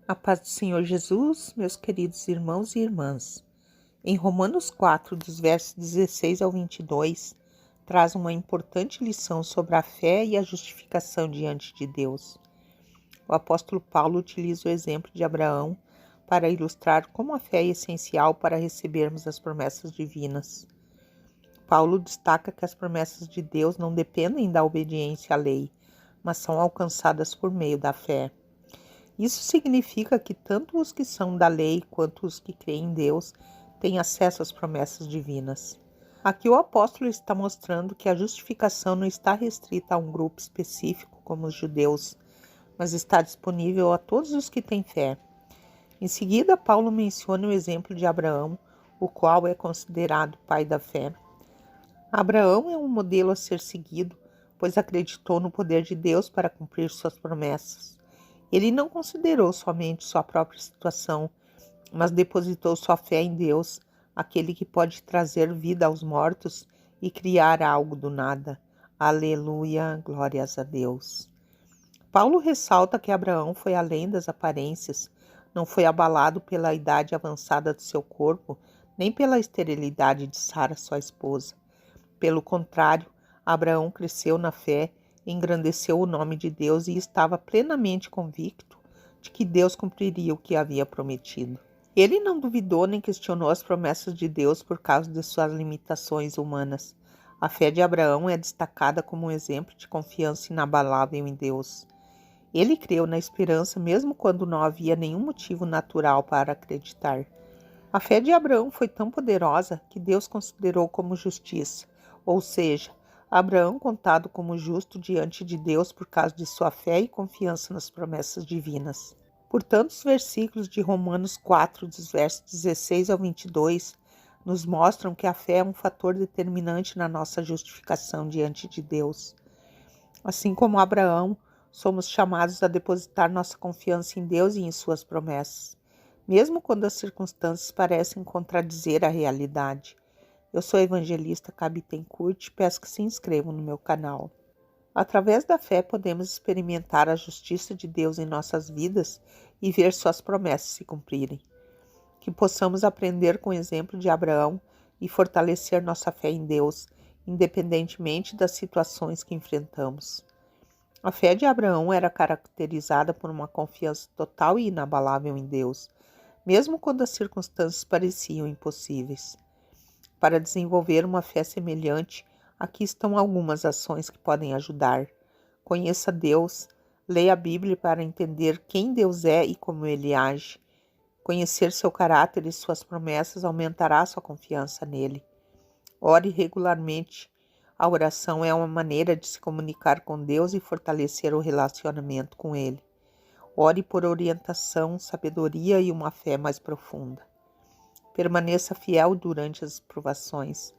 A paz do Senhor Jesus, meus queridos irmãos e irmãs. Em Romanos 4, dos versos 16 ao 22, traz uma importante lição sobre a fé e a justificação diante de Deus. O apóstolo Paulo utiliza o exemplo de Abraão para ilustrar como a fé é essencial para recebermos as promessas divinas. Paulo destaca que as promessas de Deus não dependem da obediência à lei, mas são alcançadas por meio da fé. Isso significa que tanto os que são da lei quanto os que creem em Deus têm acesso às promessas divinas. Aqui o apóstolo está mostrando que a justificação não está restrita a um grupo específico como os judeus, mas está disponível a todos os que têm fé. Em seguida, Paulo menciona o exemplo de Abraão, o qual é considerado pai da fé. Abraão é um modelo a ser seguido, pois acreditou no poder de Deus para cumprir suas promessas. Ele não considerou somente sua própria situação, mas depositou sua fé em Deus, aquele que pode trazer vida aos mortos e criar algo do nada. Aleluia, glórias a Deus. Paulo ressalta que Abraão foi além das aparências, não foi abalado pela idade avançada do seu corpo, nem pela esterilidade de Sara, sua esposa. Pelo contrário, Abraão cresceu na fé, engrandeceu o nome de Deus e estava plenamente convicto de que Deus cumpriria o que havia prometido. Ele não duvidou nem questionou as promessas de Deus por causa de suas limitações humanas. A fé de Abraão é destacada como um exemplo de confiança inabalável em Deus. Ele creu na esperança mesmo quando não havia nenhum motivo natural para acreditar. A fé de Abraão foi tão poderosa que Deus considerou como justiça, ou seja, Abraão contado como justo diante de Deus por causa de sua fé e confiança nas promessas divinas. Portanto, os versículos de Romanos 4, dos versos 16 ao 22, nos mostram que a fé é um fator determinante na nossa justificação diante de Deus. Assim como Abraão, somos chamados a depositar nossa confiança em Deus e em suas promessas, mesmo quando as circunstâncias parecem contradizer a realidade. Eu sou a evangelista Gabi Tencourt e peço que se inscrevam no meu canal. Através da fé podemos experimentar a justiça de Deus em nossas vidas e ver suas promessas se cumprirem. Que possamos aprender com o exemplo de Abraão e fortalecer nossa fé em Deus, independentemente das situações que enfrentamos. A fé de Abraão era caracterizada por uma confiança total e inabalável em Deus, mesmo quando as circunstâncias pareciam impossíveis. Para desenvolver uma fé semelhante, aqui estão algumas ações que podem ajudar. Conheça Deus, leia a Bíblia para entender quem Deus é e como Ele age. Conhecer seu caráter e suas promessas aumentará sua confiança nele. Ore regularmente. A oração é uma maneira de se comunicar com Deus e fortalecer o relacionamento com Ele. Ore por orientação, sabedoria e uma fé mais profunda. Permaneça fiel durante as provações.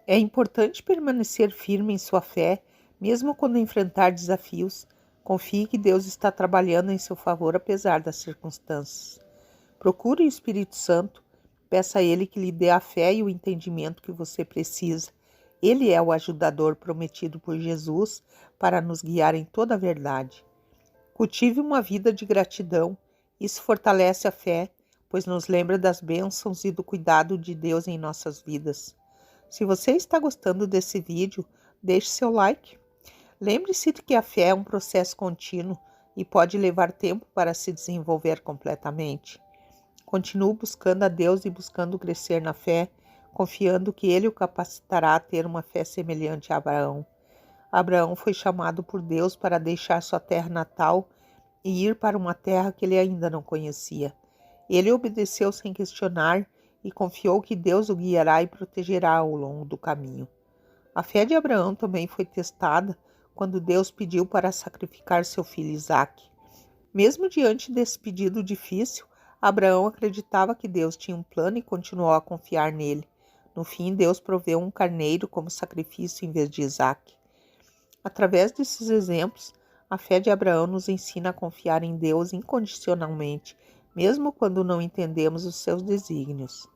É importante permanecer firme em sua fé, mesmo quando enfrentar desafios. Confie que Deus está trabalhando em seu favor apesar das circunstâncias. Procure o Espírito Santo, peça a Ele que lhe dê a fé e o entendimento que você precisa. Ele é o ajudador prometido por Jesus para nos guiar em toda a verdade. Cultive uma vida de gratidão. Isso fortalece a fé, pois nos lembra das bênçãos e do cuidado de Deus em nossas vidas. Se você está gostando desse vídeo, deixe seu like. Lembre-se de que a fé é um processo contínuo e pode levar tempo para se desenvolver completamente. Continue buscando a Deus e buscando crescer na fé, confiando que Ele o capacitará a ter uma fé semelhante a Abraão. Abraão foi chamado por Deus para deixar sua terra natal e ir para uma terra que ele ainda não conhecia. Ele obedeceu sem questionar e confiou que Deus o guiará e protegerá ao longo do caminho. A fé de Abraão também foi testada quando Deus pediu para sacrificar seu filho Isaque. Mesmo diante desse pedido difícil, Abraão acreditava que Deus tinha um plano e continuou a confiar nele. No fim, Deus proveu um carneiro como sacrifício em vez de Isaque. Através desses exemplos, a fé de Abraão nos ensina a confiar em Deus incondicionalmente, mesmo quando não entendemos os seus desígnios.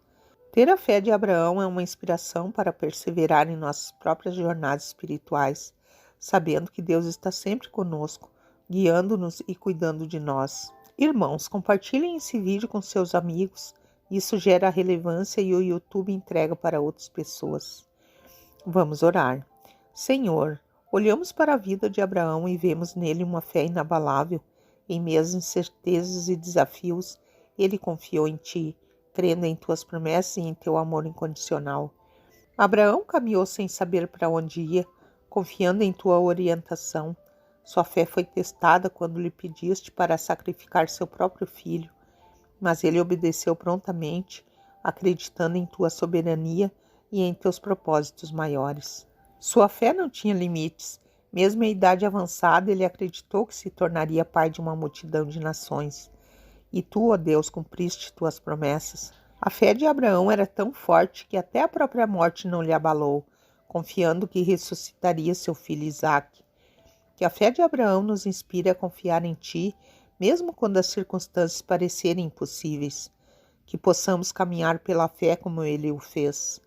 Ter a fé de Abraão é uma inspiração para perseverar em nossas próprias jornadas espirituais, sabendo que Deus está sempre conosco, guiando-nos e cuidando de nós. Irmãos, compartilhem esse vídeo com seus amigos. Isso gera relevância e o YouTube entrega para outras pessoas. Vamos orar. Senhor, olhamos para a vida de Abraão e vemos nele uma fé inabalável. Em meio às incertezas e desafios, ele confiou em Ti, crendo em Tuas promessas e em Teu amor incondicional. Abraão caminhou sem saber para onde ia, confiando em Tua orientação. Sua fé foi testada quando lhe pediste para sacrificar seu próprio filho, mas ele obedeceu prontamente, acreditando em Tua soberania e em Teus propósitos maiores. Sua fé não tinha limites. Mesmo em idade avançada, ele acreditou que se tornaria pai de uma multidão de nações. E Tu, ó Deus, cumpriste Tuas promessas. A fé de Abraão era tão forte que até a própria morte não lhe abalou, confiando que ressuscitaria seu filho Isaque. Que a fé de Abraão nos inspire a confiar em Ti, mesmo quando as circunstâncias parecerem impossíveis. Que possamos caminhar pela fé como ele o fez,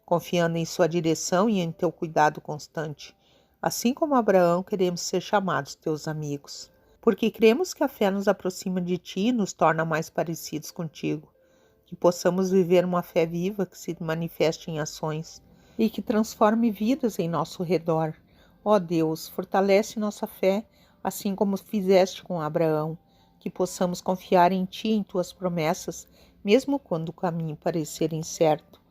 confiando em Sua direção e em Teu cuidado constante. Assim como Abraão, queremos ser chamados Teus amigos, porque cremos que a fé nos aproxima de Ti e nos torna mais parecidos contigo. Que possamos viver uma fé viva que se manifeste em ações e que transforme vidas em nosso redor. Ó Deus, fortalece nossa fé, assim como fizeste com Abraão. Que possamos confiar em Ti e em Tuas promessas, mesmo quando o caminho parecer incerto.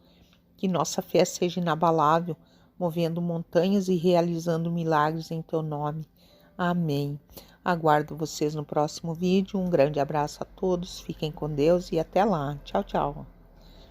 Que nossa fé seja inabalável, movendo montanhas e realizando milagres em Teu nome. Amém. Aguardo vocês no próximo vídeo. Um grande abraço a todos, fiquem com Deus e até lá. Tchau, tchau.